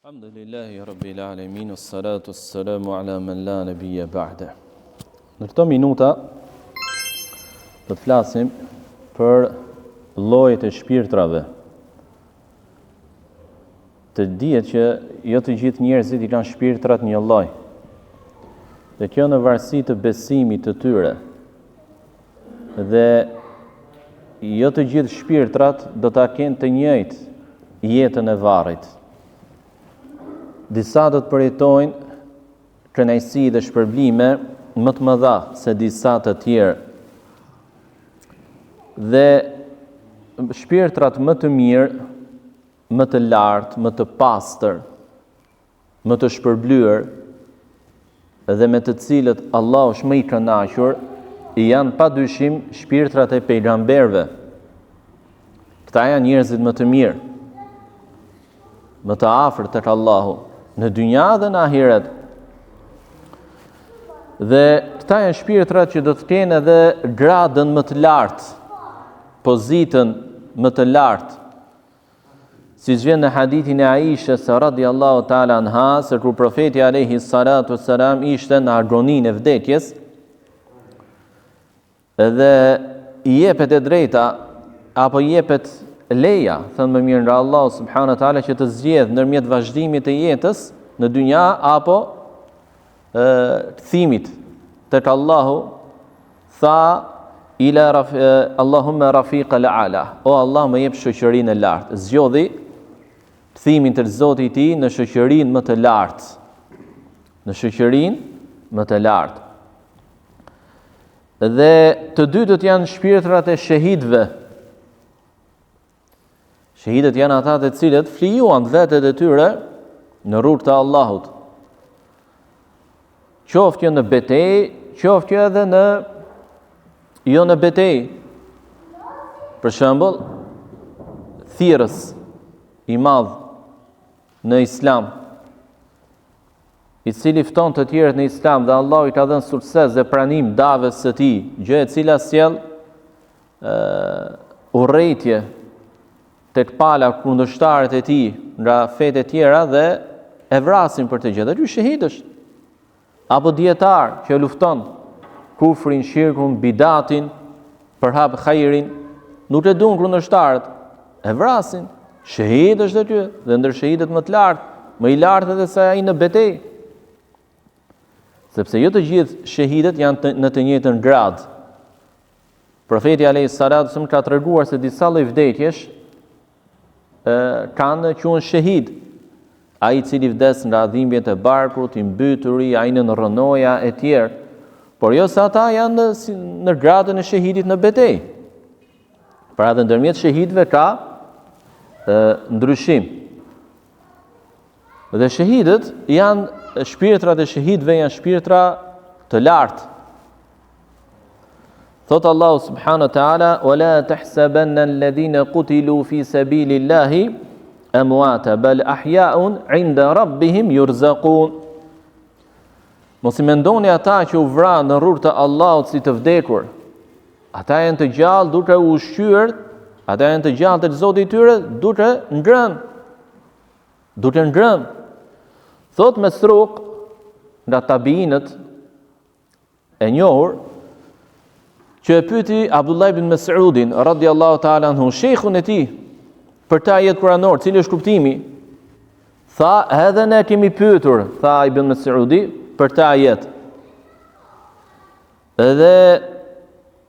Alhamdulillahi Rabbil Alamin, wassalatu wassalamu ala man la nabiyya ba'da. Në këto minuta do të flasim për llojet e shpirtrave. Të dihet që jo të gjithë njerëzit i kanë shpirtrat një lloj. Dhe kjo në varësi të besimit të tyre. Dhe jo të gjithë shpirtrat do ta kenë të njëjtë jetën e varrit. Disa do të përjetojnë kënaqësi dhe shpërblime më të mëdha se disa të tjerë. Dhe shpirtrat më të mirë, më të lartë, më të pastër, më të shpërblyer dhe me të cilët Allahu është më i kënaqur, janë padyshim shpirtrat e pejgamberëve. Këta janë njerëzit më të mirë, më të afërt tek Allahu, në dynja dhe në ahiret. Dhe këta janë shpirtrat që do të kenë edhe gradën më të lartë, pozitën më të lartë. Siç vjen në hadithin e Aishës radhiyallahu ta'ala anha, se kur profeti alayhi salatu wassalam ishte në agoninë e vdekjes, dhe i jepet e drejta apo i jepet leja, thënë më mirë nga Allahu subhanahu wa taala, që të zgjedh ndërmjet vazhdimit të jetës në dynja apo kthimit tek Allahu, tha Allahumma rafiqa al-ala, o Allah më jep shoqërinë e lartë. Zgjodhi kthimin tek Zoti i tij në shoqërinë më të lartë, në shoqërinë më të lartë. Dhe të dytët janë shpirtrat e shahidëve. Shahidët janë ata të cilët flijuan vetët e tyre në rrugë të Allahut. Qoftë në betejë, qoftë edhe jo në betejë. Për shembull, thirrës i madh në Islam, i cili fton të tjerët në Islam dhe Allahu i ka dhënë sukses dhe pranim davës së tij, gjë e cila sjell urrëtie tek pala kundërshtarët e tij nga fetë e tjera dhe e vrasin për të gjë. Dhe ky shahid është. Apo dietar që lufton kufrin, shirkun, bidatin, për hap hajrin, nuk e duan kundërshtarët, e vrasin. Shahid është aty, dhe ndër shahidët më të lartë, më i lartë edhe se ai në betejë. Sepse jo të gjithë shahidët janë në të njëjtën grad. Profeti alayhi salatu wasallam ka treguar se disa lloj vdekjesh kanë quhen shahid. Ai i cili vdes nga dhimbjet e barkut, i mbyturi, ai në rënoja e tjerë. Por jo se ata janë në gradën e shahidit në betejë. Pra edhe ndërmjet shahidëve ka ndryshim. Dhe shahidët janë shpirtrat e shahidëve janë shpirtra të lartë. Thot Allahu subhanahu wa ta'ala, وَلَا تَحْسَبَنَّ الَّذِينَ قُتِلُوا فِي سَبِيلِ اللَّهِ أَمْوَاتًا بَلْ أَحْيَاءٌ عِنْدَ رَبِّهِمْ يُرْزَقُونَ. Mos i mendoni ata që u vranë në rrugë të Allahut si të vdekur. Ata janë të gjallë duke u ushqyer, ata janë të gjallë tek Zoti i tyre duke ngrënë. Duke ngrënë. Thot Mesruq nga tabiinët e njohur, që e pyeti Abdullah ibn Mas'udin radhiyallahu ta'ala anhu, shejkhun e tij, për ta ajet kuranor, cili është kuptimi? Tha, edhe ne kemi pyetur, tha Ibn Mas'udi, për ta ajet. Dhe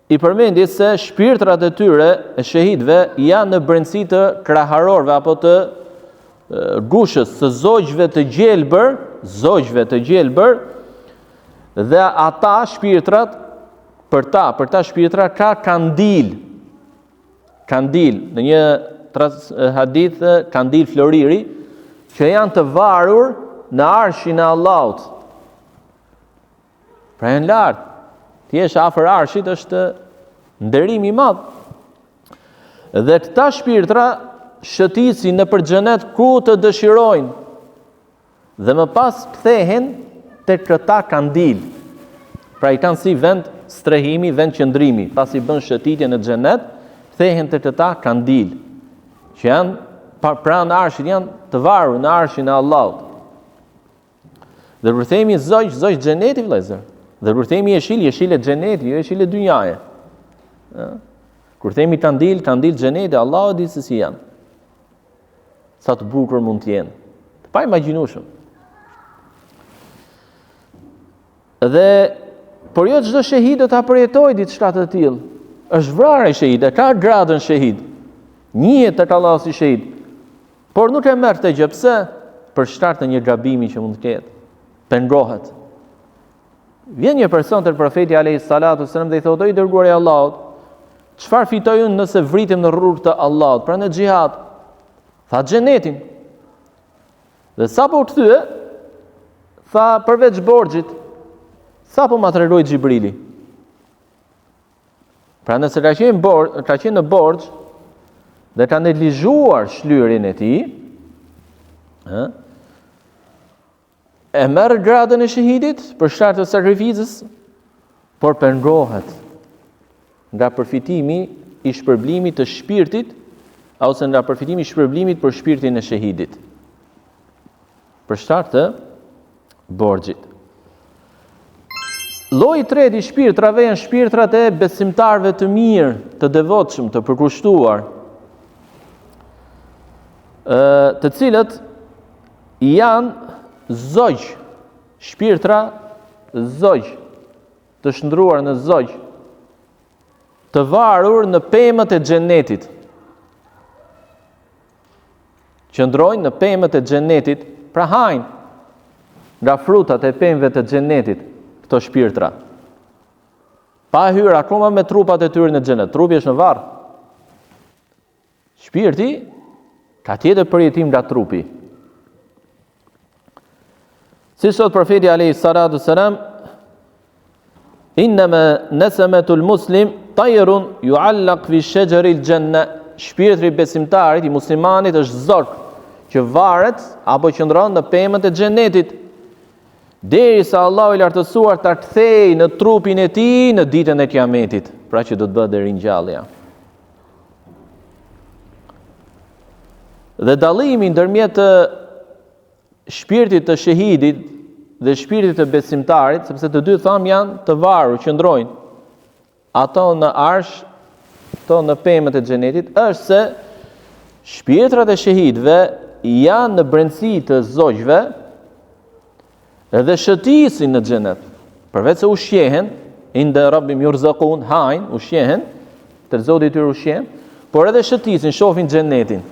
i përmendi se shpirtrat e tyre, e shahidëve, janë në brendësi të kraharorëve apo të gushës, së zogjve të gjelbër, dhe ata shpirtrat për ta shpirtra ka kandil. Kandil, në një hadith, kandil floriri, që janë të varur në arshin e Allahut. Pra janë lartë. Ti jesh afër arshit është nderim i madh. Dhe këta shpirtra shëtisin në për xhenet ku të dëshirojnë. Dhe më pas kthehen tek këta kandil. Pra i kanë si vend strehimi, vend qëndrimi, pasi bën shëtitje në xhenet, kthehen te këta kandil, që janë pranë arshit, janë të varur në arshin e Allahut. Dhe kur themi zogj xheneti vëllezër. Dhe kur themi jeshil e xheneti, jo jeshil e dynjaje. Kur themi kandil xheneti, Allahu di se si janë. Sa të bukur mund të jenë. Të pa imagjinueshëm. Dhe por jo çdo shahid do ta përjetojë diçka të tillë. Është vrarë shahid, ka gradën shahid. Njihet tek Allahu si shahid. Por nuk e merr të gjë, pse? Për shkak të një gabimi që mund të ketë. Pengohet. Vjen një person te profeti alayhis salatu sallam dhe i thotë: "O i dërguari i Allahut, çfarë fitoj unë nëse vritem në rrugë të Allahut, pra në xhihad?" Tha xhenetin. Dhe sapo u kthye, tha përveç borxhit, sapo ma tregoi Xhibrili. Pra nëse ka qenë në borxh dhe ka neglizhuar shlyerjen e tij, e merr gradën e shahidit për shkak të sakrificës, por pengohet nga përfitimi i shpërblimit të shpirtit, ose nga përfitimi i shpërblimit për shpirtin e shahidit. Për shkak të borxhit. Lloji i tretë i shpirtrave janë shpirtrat e besimtarëve të mirë, të devotshëm, të përkushtuar, të cilët janë zogj, shpirtra zogj, të shndruar në zogj, të varur në pemët e xhenetit. Qëndrojnë në pemët e xhenetit, pra hajnë nga frutat e pemëve të xhenetit këto shpirtra. Pa hyrë akoma me trupat e tyre në xhenet. Trupi është në varr. Shpirti ka tjetër përjetim nga trupi. Si thot profeti alayhis salatu sallam, "Innama nasamatul muslim tayrun yu'allaq fi shajaril janna." Shpirtri besimtarit, i muslimanit, është zog që varet apo qëndron në pemët e xhenetit, derisa Allahu i lartësuar ta kthejë në trupin e tij në ditën e Kiametit, pra që do të bëhet ringjallja. Dhe dallimi ndërmjet shpirtit të shahidit dhe shpirtit të besimtarit, sepse të dy tham janë të varur, qëndrojnë ato në arsh, ato në pemët e xhenetit, është se shpirtrat e shahidëve janë në brendësi të zogjve edhe shëtisin në xhenet. Përveç se ushqehen, inda rabbim yurzaqun, hajn, ushqehen, të Zoti i tyre ushqehen, por edhe shëtisin, shohin xhenetin.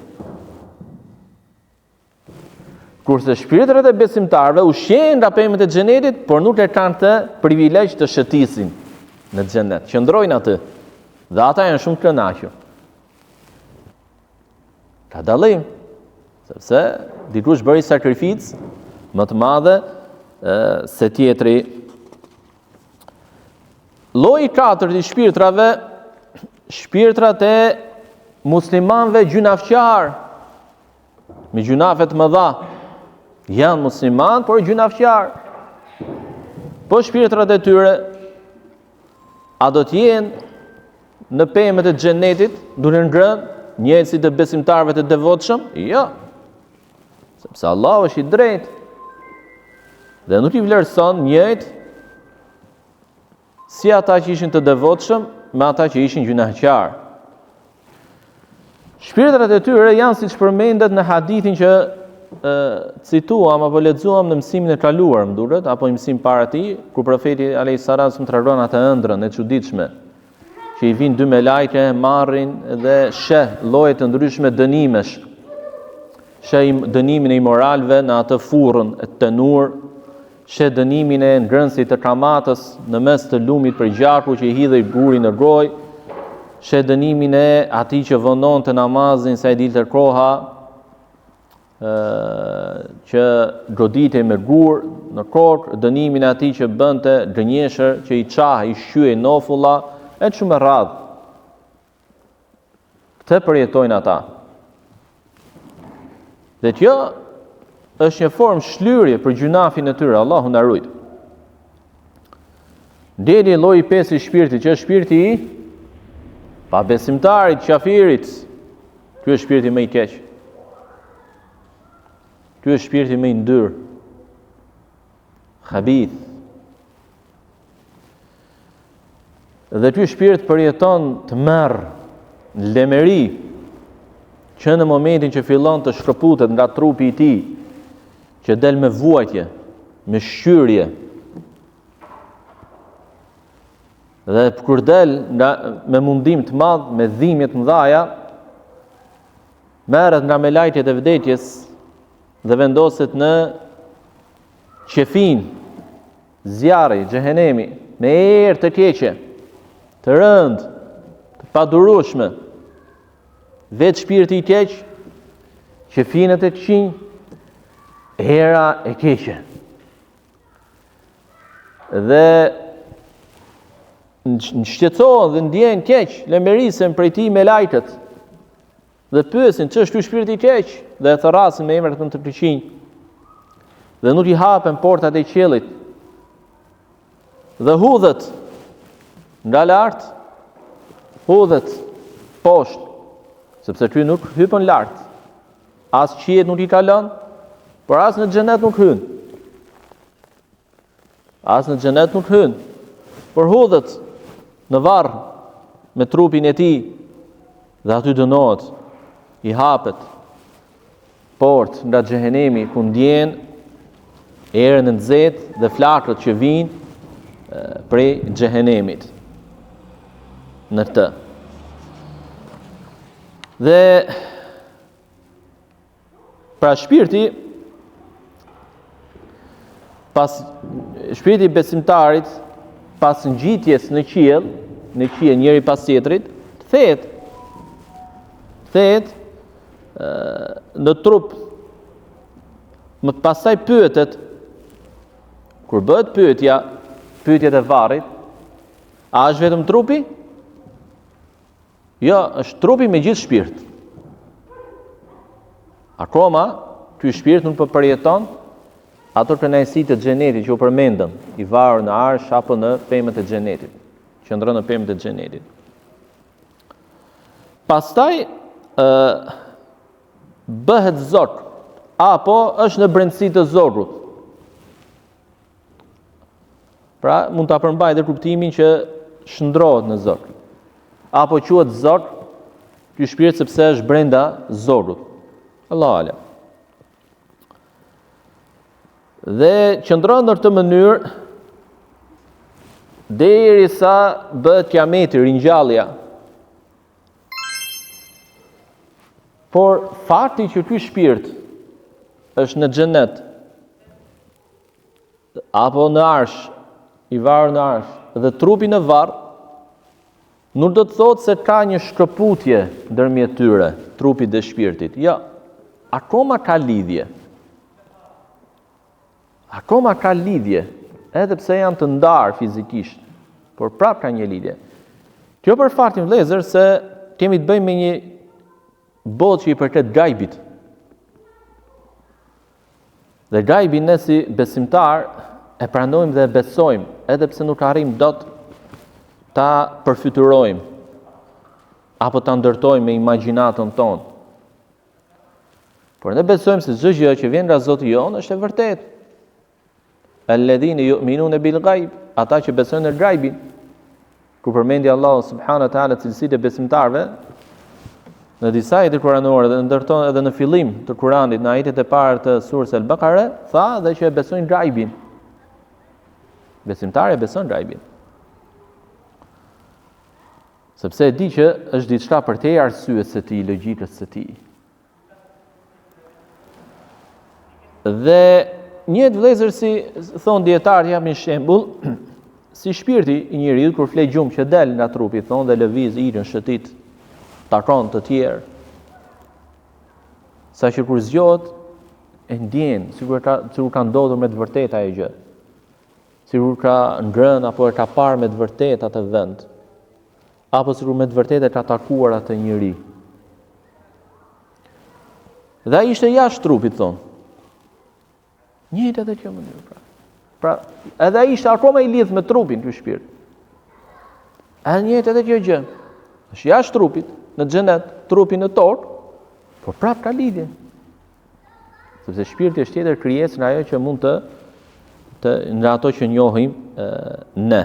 Kurse shpirtrat e besimtarëve ushqehen nga pemët e xhenetit, por nuk e kanë të privilegj të shëtisin në xhenet. Qëndrojnë aty. Dhe ata janë shumë të kënaqur. Ka dallim, sepse dikush bëri sakrificë më të madhe se tjetri. Lloji i katërt i shpirtrave, shpirtrat e muslimanëve gjunafqar, me gjunafe të mëdha. Janë musliman, por gjunafqar. Po shpirtrat e tyre a do të jenë në pemët e xhenetit, duke ngrënë njëjtë si të besimtarëve të devotshëm? Jo. Sepse Allahu është i drejtë. Dhe nuk i vlerëson njëjtë si ata që ishin të devotshëm me ata që ishin gjunaqar. Shpirtrat e tyre janë siç përmendet në hadithin që cituam apo lexuam në mësimin e kaluar, më duket, apo në mësim para tij, ku profeti alayhis salam tregon atë ëndrrën e çuditshme, që i vinë dy melajke, marrin dhe sheh lloje të ndryshme dënimesh. Sheh dënimin e imoralëve në atë furrën e tenur, sheh dënimin e ngrënësit të kamatës në mes të lumit për gjaku që i hidhej gurin në gojë, sheh dënimin e atij që vonon të namazin sa i dilte koha, që goditej me gur në kokë, dënimin e atij që bënte gënjeshër, që i çahej, i shqyej nofulla, e shumë radhë. Këtë përjetojnë ata. Dhe kjo është një formë shlyrje për gjunafin e tyre, Allahu na ruaj. Deri lloji 5 i shpirtit, që është shpirti i pabesimtarit, qafirit. Ky është shpirti më i keq. Ky është shpirti më i ndyrë, khabith. Dhe ky shpirt përjeton të merr në lemeri, që në momentin që fillon të shkëputet nga trupi i tij, që del me vuajtje, me shqyrje, dhe kur del me mundim të madh, me dhimbje të mëdha, merret nga melajtjet e vdekjes dhe vendoset në qefin, zjarri, xhehenemi, me erë të keqe, të rënd, të padurueshme. Vetë shpirti i keq, qefinet e këqij, era e keqe. Dhe në shqetësohen dhe ndjejnë keq, lemërisen prej tij me lajtet, dhe pyesin ç'është ky shpirti i keq, dhe e thërrasin me emrat të keqinj, dhe nuk i hapen portat e qiellit, dhe hudhet nga lart, hudhet poshtë, sepse ky nuk hypën lart, as qiejt nuk i kalon, por as në xhenet nuk hyn. As në xhenet nuk hyn, por hudhet në varr me trupin e tij, dhe aty dënohet, i hapet port nga xhehenemi ku ndjen erën e nxehtë dhe flakët që vijnë prej xhehenemit në këtë. Dhe pra shpirti besimtarit pas ngjitjes në qiell njëri pas tjetrit, thehet në trup, më pasaj pyetet, kur bëhet pyetjet e varrit, a është vetëm trupi? Jo, është trupi me gjithë shpirt. Akoma, ky shpirt nuk përjeton ato kënaqësitë e xhenetit që u përmendëm, i varur në arsh apo në pemët e xhenetit, qëndron në pemët e xhenetit. Pastaj bëhet zog, apo është në brendësi të zogut. Pra, mund ta përmbajë dhe kuptimin që shndrohet në zog. Apo quhet zog ky shpirt sepse është brenda zogut. Allahu ala. Dhe qëndron në këtë mënyrë derisa bëhet kiameti, ringjallja. Por fakti që ky shpirt është në xhenet apo në arsh, i varur në arsh, dhe trupi në varr, nuk do të thotë se ka një shkëputje ndërmjet tyre, trupit dhe shpirtit. Jo, akoma ka lidhje. Akoma ka lidhje, edhe pse janë të ndarë fizikisht, por prap ka një lidhje. Kjo për faktin vëllezër se kemi të bëjmë me një botë që i përket gajbit. Dhe gajbin ne si besimtar e pranojmë dhe besojmë, edhe pse nuk arrim dot ta përfytyrojmë apo ta ndërtojmë me imagjinatën tonë. Por ne besojmë se çdo gjë që vjen nga Zoti jon është e vërtetë. Alladhina yu'minuna bil ghaib, ata që besojnë në gajbin, ku përmendi Allahu subhanahu wa taala cilësitë e besimtarëve në disa ajete kuranore dhe ndërton edhe në fillim të Kuranit në ajetet e parë të surës Al-Baqara, tha dhe që e besojnë gajbin. Besimtari e beson gajbin. Sepse e di që është diçka për te arsyes së tij, logjikës së tij. Dhe një vëllezër si thon dietarët, jam një shembull, si shpirti i njeriu kur flet gjumë që del nga trupi, thon dhe lëviz irën shëtit, takon të tjerë. Sa që kur zgjohet e ndjen, sikur ka ndodhur me të vërtetë ajo gjë. Sikur ka ngrënë apo e ka parë me të vërtetë atë vend. Apo sikur me të vërtetë ka takuar atë njeri. Dhe ai ishte jashtë trupit, thon. Njëjtë edhe kjo mënyrë. Pra, edhe ai ishte akoma i lidh me trupin ky shpirt. Edhe njëjtë edhe kjo gjë. Është jashtë trupit, në xhenet, trupi në tokë, por prap ka lidhje. Sepse shpirti është tjetër krijesë në ajo që mund në ato që njohim ne.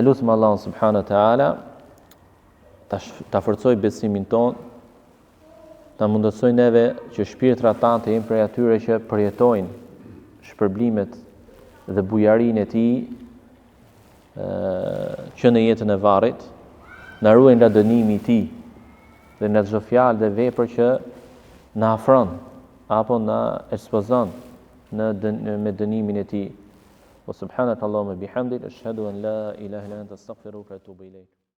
Lutem Allahun subhanahu wa taala ta forcoj besimin ton, ta mundësoj neve që shpirtrat tanë të jenë prej atyre që përjetojnë shpërblimet dhe bujarinë e tij që në jetën e varrit, na ruaj nga dënimi i tij dhe nga çdo fjalë dhe vepër që na afron apo na ekspozon me dënimin e tij. Wa subhanakallahumma bihamdik ashhadu an la ilaha illa anta astaghfiruka wa atubu ilayk.